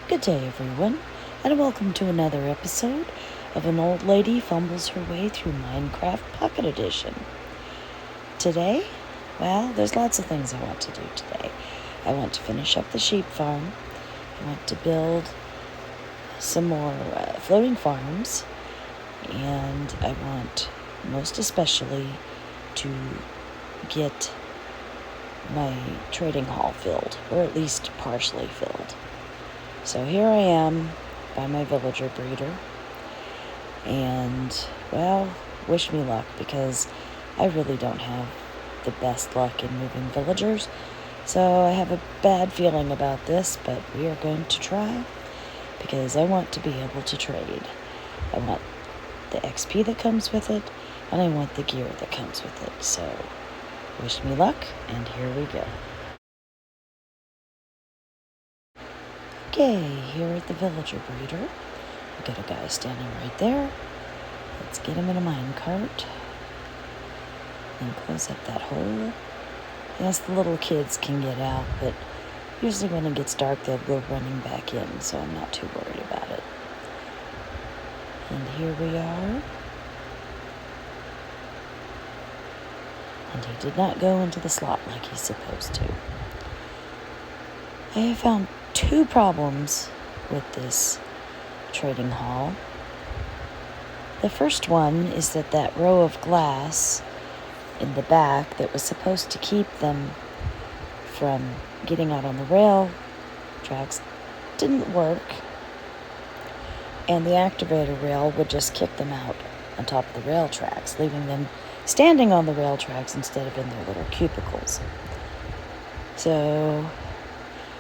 Good day, everyone, and welcome to another episode of An Old Lady Fumbles Her Way Through Minecraft Pocket Edition. Today, there's lots of things I want to do today. I want to finish up the sheep farm. I want to build some more floating farms, and I want, most especially, to get my trading hall filled, or at least partially filled. So here I am by my villager breeder, and, wish me luck, because I really don't have the best luck in moving villagers, so I have a bad feeling about this, but we are going to try, because I want to be able to trade. I want the XP that comes with it, and I want the gear that comes with it, so wish me luck, and here we go. Okay, here at the villager breeder, we got a guy standing right there. Let's get him in a minecart and close up that hole. Yes, the little kids can get out, but usually when it gets dark, they'll go running back in, so I'm not too worried about it. And here we are. And he did not go into the slot like he's supposed to. I have found two problems with this trading hall. The first one is that row of glass in the back that was supposed to keep them from getting out on the rail tracks didn't work, and the activator rail would just kick them out on top of the rail tracks, leaving them standing on the rail tracks instead of in their little cubicles. So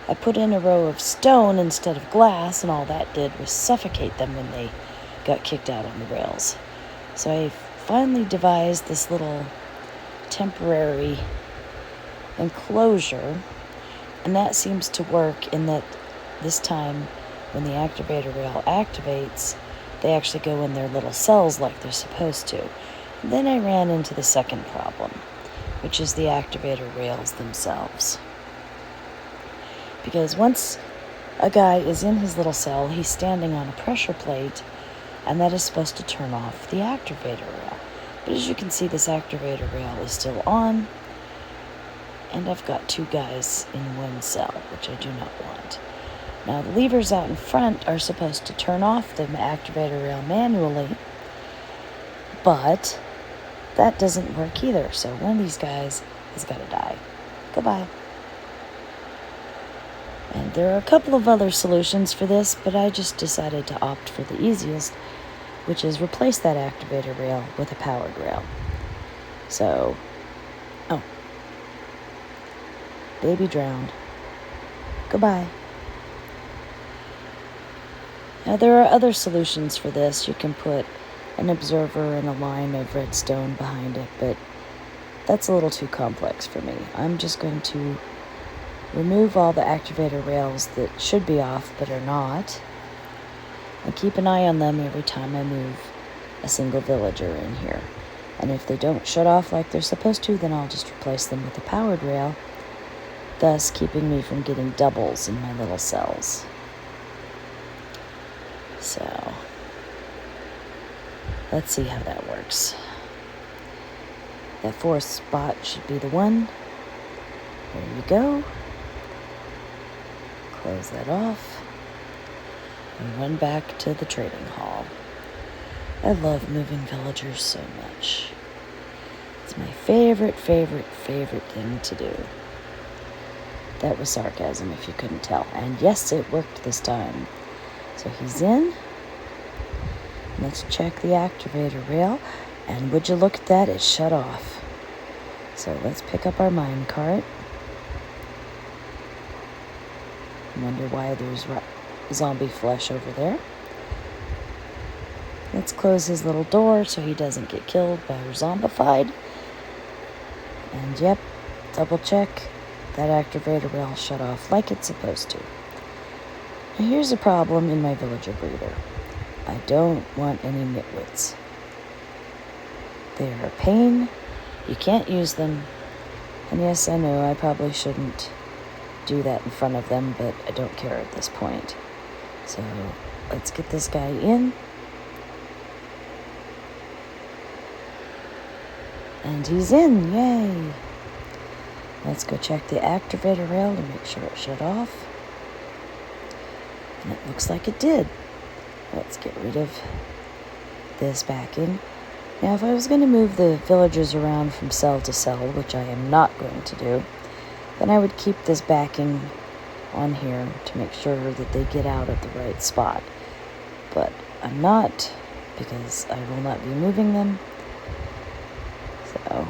I put in a row of stone instead of glass, and all that did was suffocate them when they got kicked out on the rails. So I finally devised this little temporary enclosure, and that seems to work in that this time when the activator rail activates, they actually go in their little cells like they're supposed to. And then I ran into the second problem, which is the activator rails themselves. Because once a guy is in his little cell, he's standing on a pressure plate, and that is supposed to turn off the activator rail. But as you can see, this activator rail is still on, and I've got two guys in one cell, which I do not want. Now, the levers out in front are supposed to turn off the activator rail manually, but that doesn't work either, so one of these guys has got to die. Goodbye. And there are a couple of other solutions for this, but I just decided to opt for the easiest, which is replace that activator rail with a powered rail. So, baby drowned. Goodbye. Now, there are other solutions for this. You can put an observer and a line of redstone behind it, but that's a little too complex for me. I'm just going to remove all the activator rails that should be off but are not, and keep an eye on them every time I move a single villager in here. And if they don't shut off like they're supposed to, then I'll just replace them with a powered rail, thus keeping me from getting doubles in my little cells. So, let's see how that works. That fourth spot should be the one. There you go. Close that off and run back to the trading hall. I love moving villagers so much. It's my favorite thing to do. That was sarcasm if you couldn't tell. And yes, it worked this time. So he's in. Let's check the activator rail. And would you look at that, it shut off. So let's pick up our minecart. Wonder why there's zombie flesh over there. Let's close his little door so he doesn't get killed by or zombified. And yep, double check. That activator rail shut off like it's supposed to. Now here's a problem in my villager breeder. I don't want any nitwits. They're a pain. You can't use them. And yes, I know I probably shouldn't do that in front of them, but I don't care at this point. So let's get this guy in. And he's in, yay! Let's go check the activator rail to make sure it shut off. And it looks like it did. Let's get rid of this backing. Now, if I was going to move the villagers around from cell to cell, which I am not going to do, then I would keep this backing on here to make sure that they get out at the right spot. But I'm not, because I will not be moving them. So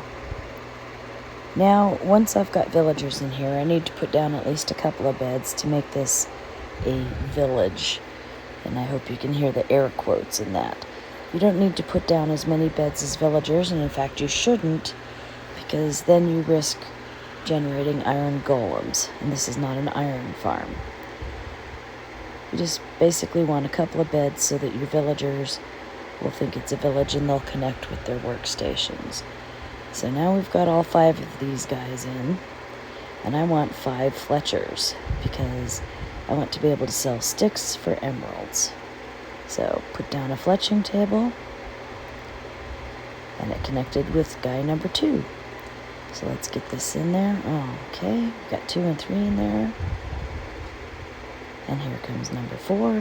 now, once I've got villagers in here, I need to put down at least a couple of beds to make this a village. And I hope you can hear the air quotes in that. You don't need to put down as many beds as villagers, and in fact you shouldn't, because then you risk generating iron golems, and this is not an iron farm. You just basically want a couple of beds so that your villagers will think it's a village and they'll connect with their workstations. So now we've got all 5 of these guys in, and I want 5 Fletchers, because I want to be able to sell sticks for emeralds. So put down a fletching table, and it connected with guy number 2. So let's get this in there. Oh, okay, we've got 2 and 3 in there. And here comes number 4.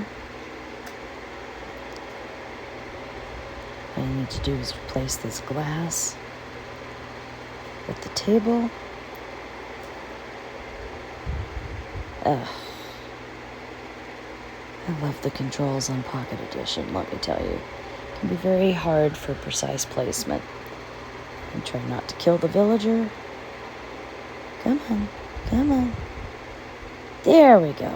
What I need to do is replace this glass with the table. Ugh. I love the controls on Pocket Edition, let me tell you. It can be very hard for precise placement. And try not to kill the villager. Come on, come on. There we go.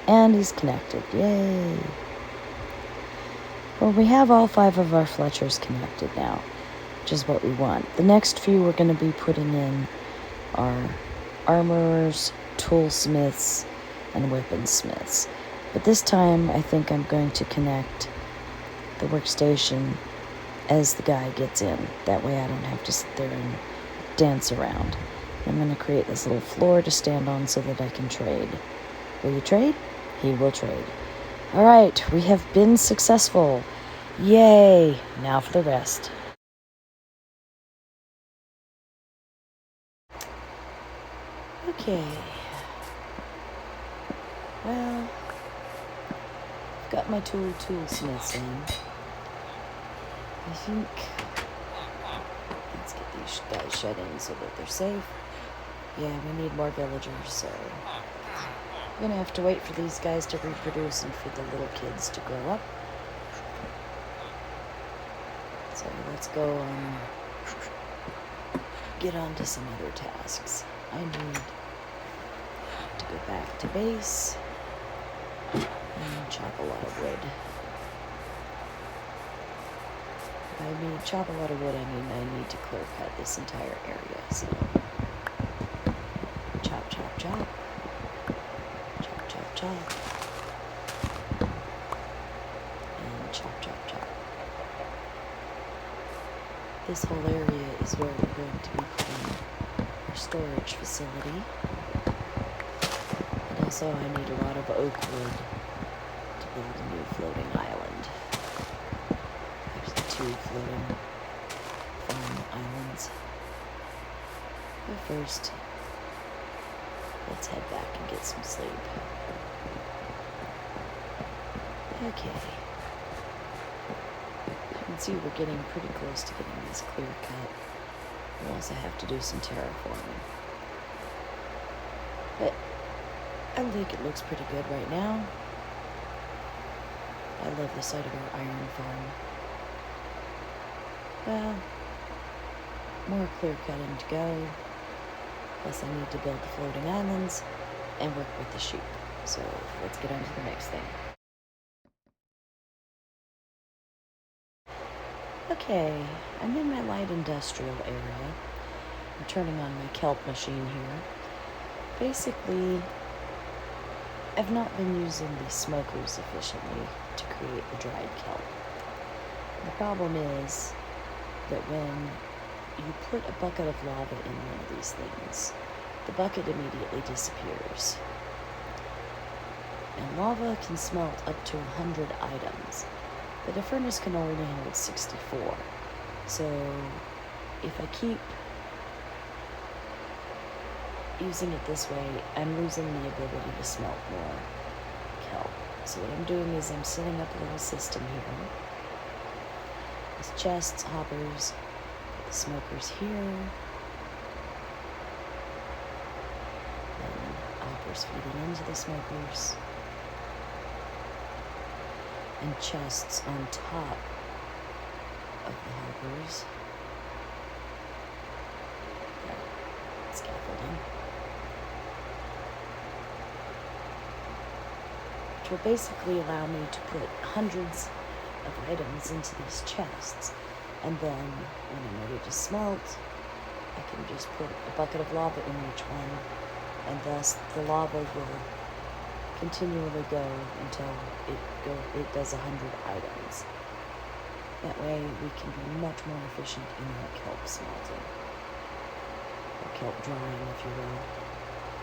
And he's connected, yay. Well, we have all 5 of our Fletchers connected now, which is what we want. The next few we're going to be putting in are armorers, toolsmiths, and weaponsmiths. But this time I think I'm going to connect the workstation as the guy gets in. That way I don't have to sit there and dance around. I'm going to create this little floor to stand on so that I can trade. Will you trade? He will trade. All right, we have been successful. Yay! Now for the rest. Okay. Well, I've got my toolsmiths in. I think let's get these guys shut in so that they're safe. Yeah, we need more villagers, so I'm gonna have to wait for these guys to reproduce and for the little kids to grow up. So let's go and get on to some other tasks. I need to go back to base and chop a lot of wood. I mean, chop a lot of wood, I mean I need to clear cut this entire area, so chop, chop, chop, chop, chop, chop, and chop, chop, chop. This whole area is where we're going to be putting our storage facility. And also I need a lot of oak wood to build a new floating island. Actually 2 floating farm islands. But first, let's head back and get some sleep. Okay. You can see we're getting pretty close to getting this clear cut. We'll also have to do some terraforming. But I think it looks pretty good right now. I love the sight of our iron farm. Well, more clear cutting to go. Plus I need to build the floating islands and work with the sheep. So let's get on to the next thing. Okay, I'm in my light industrial area. I'm turning on my kelp machine here. Basically, I've not been using the smokers efficiently to create the dried kelp. The problem is that when you put a bucket of lava in one of these things, the bucket immediately disappears. And lava can smelt up to 100 items, but a furnace can only hold 64. So if I keep using it this way, I'm losing the ability to smelt more kelp. So what I'm doing is I'm setting up a little system here. There's chests, hoppers, put the smokers here. Then hoppers feeding into the smokers. And chests on top of the hoppers. Scaffolding. Which will basically allow me to put hundreds of items into these chests. And then when I'm ready to smelt, I can just put a bucket of lava in each one. And thus the lava will continually go until it does 100 items. That way we can be much more efficient in our kelp smelting. Or kelp drying, if you will.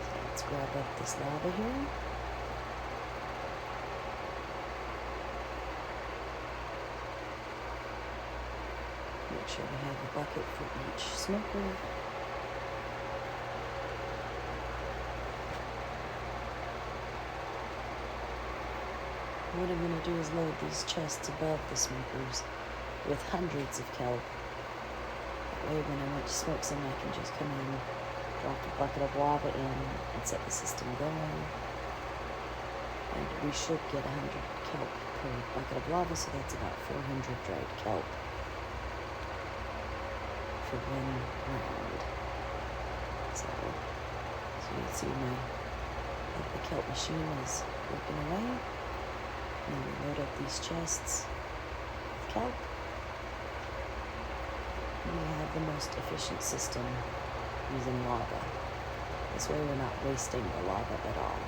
So let's grab up this lava here. Make sure we have a bucket for each smoker. What I'm going to do is load these chests above the smokers with hundreds of kelp. That way when I want to smoke some, I can just come in, drop a bucket of lava in, and set the system going. And we should get 100 kelp per bucket of lava, so that's about 400 dried kelp for one round. So you can see the kelp machine is working away. And then we load up these chests with kelp. And we have the most efficient system using lava. This way we're not wasting the lava at all.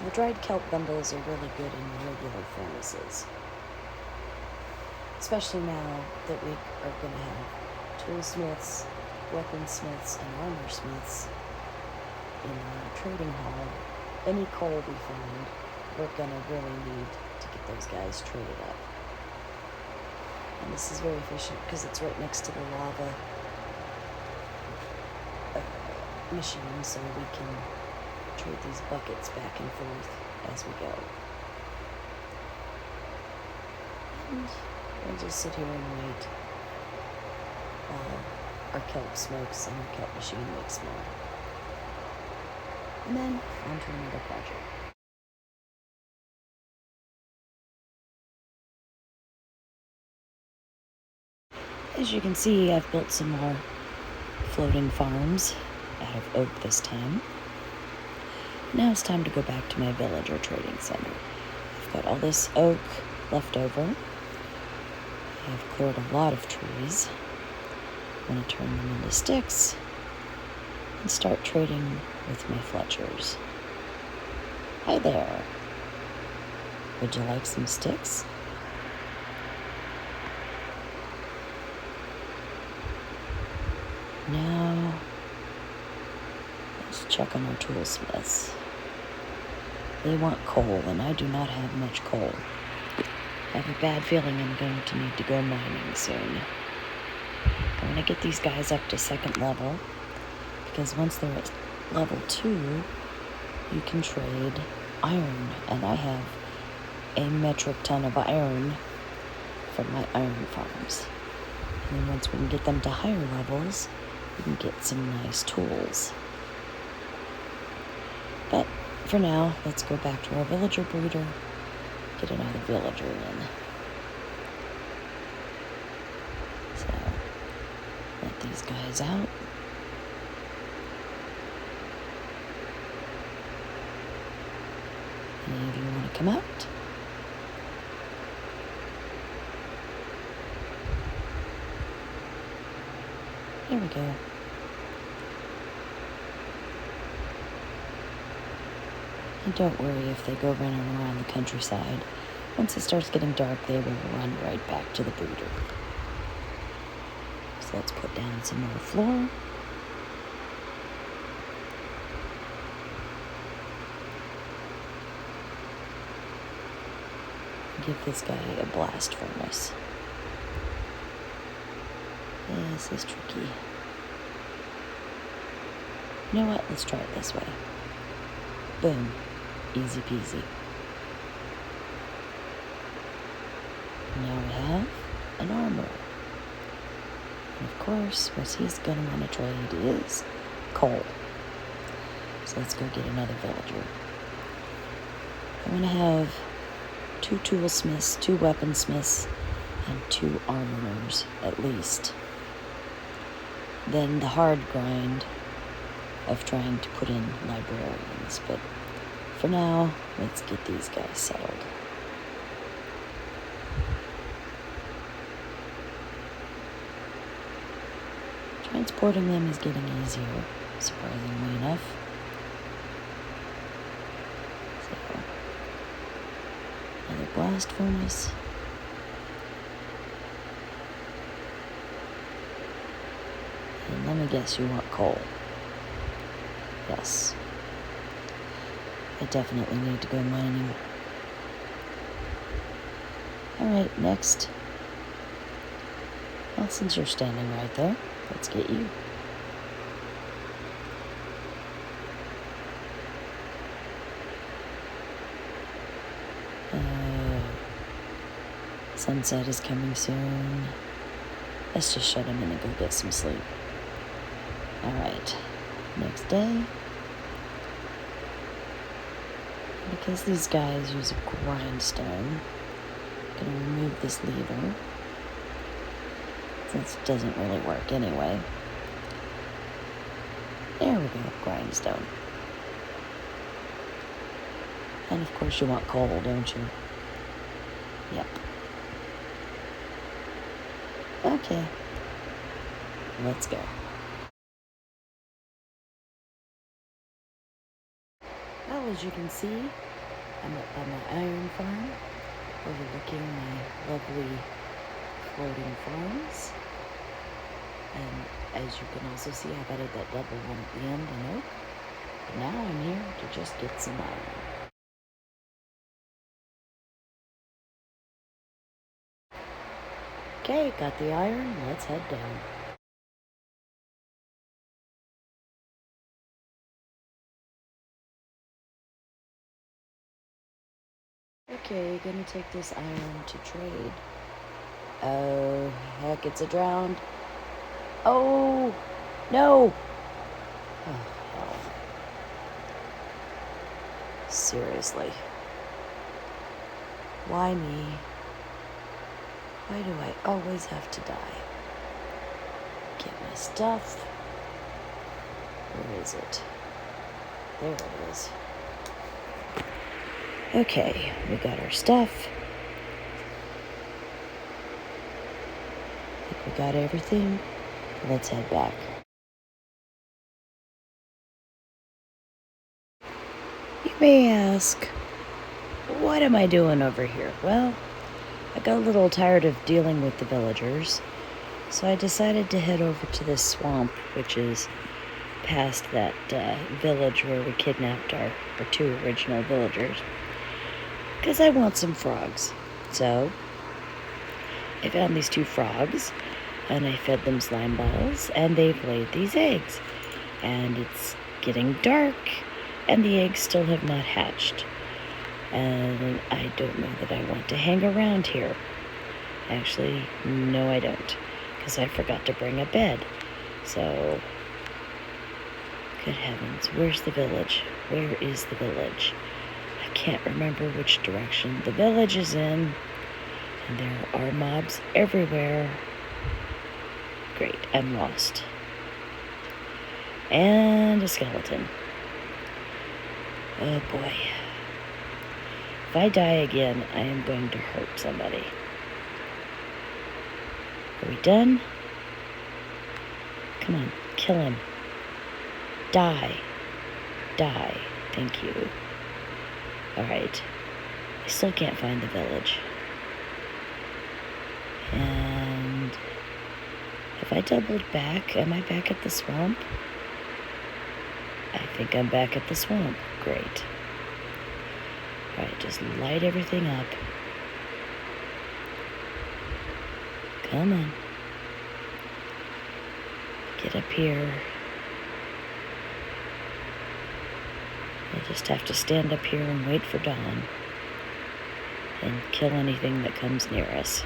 The dried kelp bundles are really good in regular furnaces. Especially now that we are going to have toolsmiths, weaponsmiths, and armor smiths in our trading hall. Any coal we find, we're going to really need to get those guys traded up. And this is very efficient because it's right next to the lava machine, so we can trade these buckets back and forth as we go. And we'll just sit here and wait while our kelp smokes and our kelp machine makes more. And then on to another project. As you can see, I've built some more floating farms out of oak this time. Now it's time to go back to my villager trading center. I've got all this oak left over. I've cleared a lot of trees. I'm going to turn them into sticks and start trading with my Fletchers. Hi there. Would you like some sticks? Now, let's check on our toolsmiths. They want coal, and I do not have much coal. I have a bad feeling I'm going to need to go mining soon. I want to get these guys up to second level, because once they're at level 2, you can trade iron, and I have a metric ton of iron from my iron farms. And then once we can get them to higher levels, we can get some nice tools. But for now, let's go back to our villager breeder, get another villager in. So, let these guys out. Any of you want to come out? Here we go. And don't worry if they go running around the countryside. Once it starts getting dark, they will run right back to the breeder. So let's put down some more floor. give this guy a blast furnace. This is tricky. You know what? Let's try it this way. Boom. Easy peasy. Now we have an armorer. And of course, what he's going to want to trade is coal. So let's go get another villager. I'm going to have 2 toolsmiths, 2 weaponsmiths, and 2 armorers at least. Then the hard grind of trying to put in librarians. But for now, let's get these guys settled. Transporting them is getting easier, surprisingly enough. So, another blast furnace. And let me guess, you want coal. Yes. I definitely need to go mining. Alright, next. Well, since you're standing right there, let's get you. Sunset is coming soon. Let's just shut him in and go get some sleep. Alright, next day. Because these guys use a grindstone, I'm going to remove this lever, since it doesn't really work anyway. There we go, grindstone. And of course you want coal, don't you? Yep. Okay. Let's go. Well, as you can see, I'm up on my iron farm, overlooking my lovely floating farms. And as you can also see, I've added that double one at the end in oak. But now I'm here to just get some iron. Okay, got the iron. Let's head down. Okay, gonna take this iron to trade. Oh, heck, it's a drowned. Oh, no. Oh, hell. Seriously. Why me? Why do I always have to die? Get my stuff. Where is it? There it is. Okay, we got our stuff. I think we got everything. Let's head back. You may ask, what am I doing over here? Well, I got a little tired of dealing with the villagers, so I decided to head over to this swamp, which is past that village where we kidnapped our 2 original villagers, because I want some frogs. So I found these 2 frogs, and I fed them slime balls, and they've laid these eggs. And it's getting dark, and the eggs still have not hatched. And I don't know that I want to hang around here. Actually, no I don't, because I forgot to bring a bed. So, good heavens, where's the village? Where is the village? I can't remember which direction the village is in, and there are mobs everywhere. Great, I'm lost. And a skeleton. Oh boy. If I die again, I am going to hurt somebody. Are we done? Come on, kill him. Die. Die. Thank you. Alright. I still can't find the village. And have I doubled back? Am I back at the swamp? I think I'm back at the swamp. Great. Alright, just light everything up. Come on. Get up here. We'll just have to stand up here and wait for dawn. And kill anything that comes near us.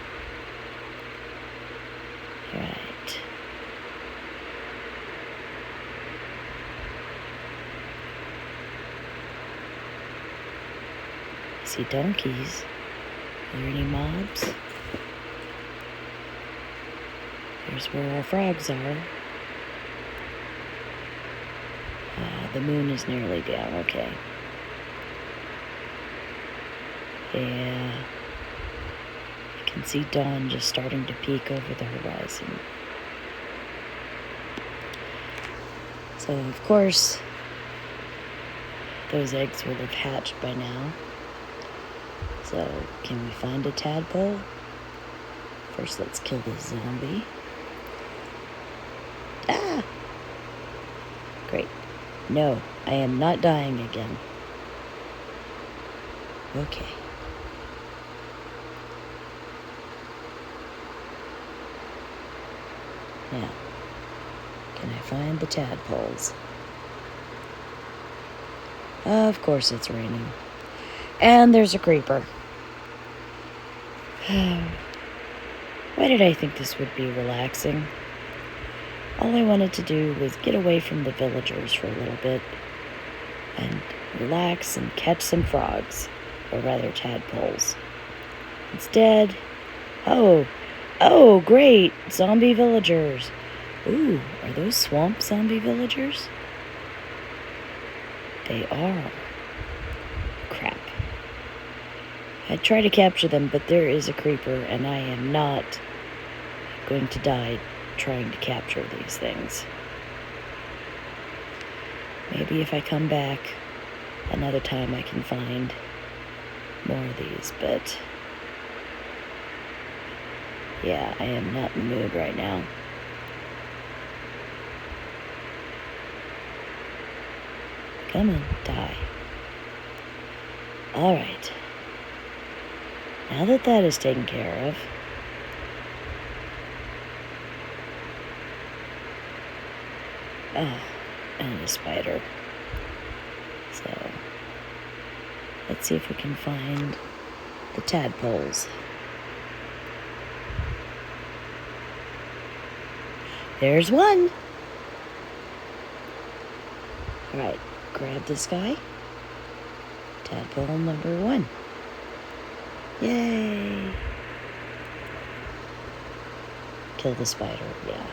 Right. I see donkeys. Are there any mobs? Here's where our frogs are. The moon is nearly down, okay. Yeah. I can see dawn just starting to peek over the horizon. So, of course, those eggs will have hatched by now. So, can we find a tadpole? First, let's kill this zombie. Ah! Great. No, I am not dying again. Okay. Now, can I find the tadpoles? Of course it's raining. And there's a creeper. Why did I think this would be relaxing? All I wanted to do was get away from the villagers for a little bit and relax and catch some frogs, or rather tadpoles. Instead, oh, great, zombie villagers. Ooh, are those swamp zombie villagers? They are. Crap. I'd try to capture them, but there is a creeper, and I am not going to die trying to capture these things. Maybe if I come back another time I can find more of these, but yeah, I am not in the mood right now. Come on, die. Alright. Now that that is taken care of, oh, and a spider. So, let's see if we can find the tadpoles. There's one. Alright, grab this guy. Tadpole number 1. Yay! Kill the spider, yeah.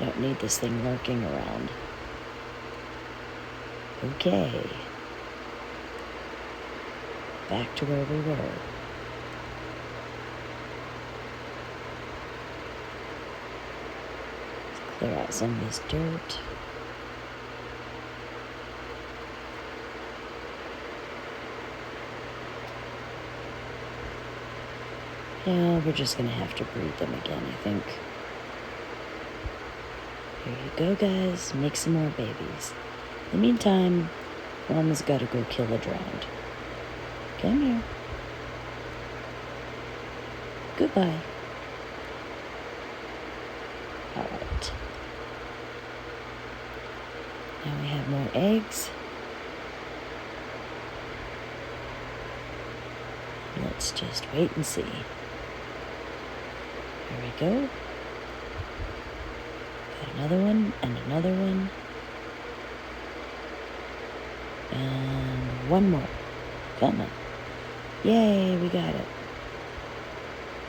Don't need this thing lurking around. Okay. Back to where we were. Let's clear out some of this dirt. Yeah, we're just gonna have to breed them again, I think. Here you go, guys. Make some more babies. In the meantime, Mama's gotta go kill a drowned. Come here. Goodbye. Alright. Now we have more eggs. Let's just wait and see. There we go. Got another one and another one. And one more. Come on. Yay, we got it.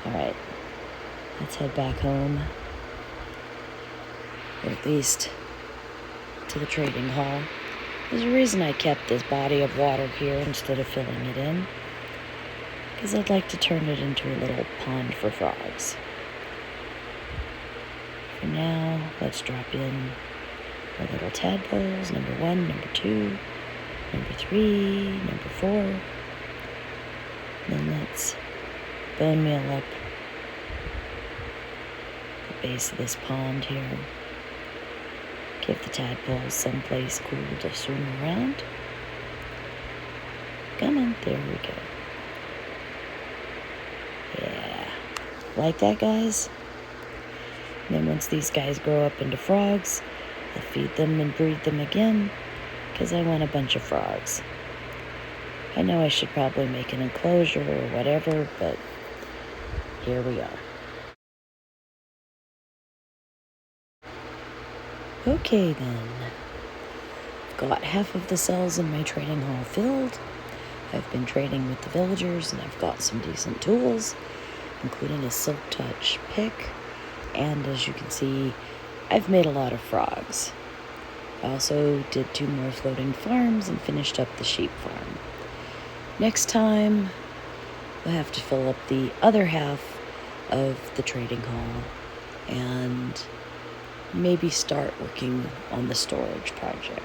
Alright. Let's head back home. Or at least to the trading hall. There's a reason I kept this body of water here instead of filling it in. Because I'd like to turn it into a little pond for frogs. For now, let's drop in our little tadpoles, number 1, number 2, number 3, number 4. Then let's bone meal up the base of this pond here. Give the tadpoles someplace cool to swim around. Come on, there we go. Yeah. Like that, guys? And then once these guys grow up into frogs, I'll feed them and breed them again, because I want a bunch of frogs. I know I should probably make an enclosure or whatever, but here we are. Okay then. I've got half of the cells in my trading hall filled. I've been trading with the villagers and I've got some decent tools, including a Silk Touch pick. And as you can see, I've made a lot of frogs. I also did 2 more floating farms and finished up the sheep farm. Next time, we'll have to fill up the other half of the trading hall and maybe start working on the storage project.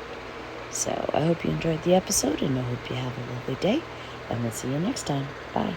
So I hope you enjoyed the episode and I hope you have a lovely day, and we'll see you next time. Bye.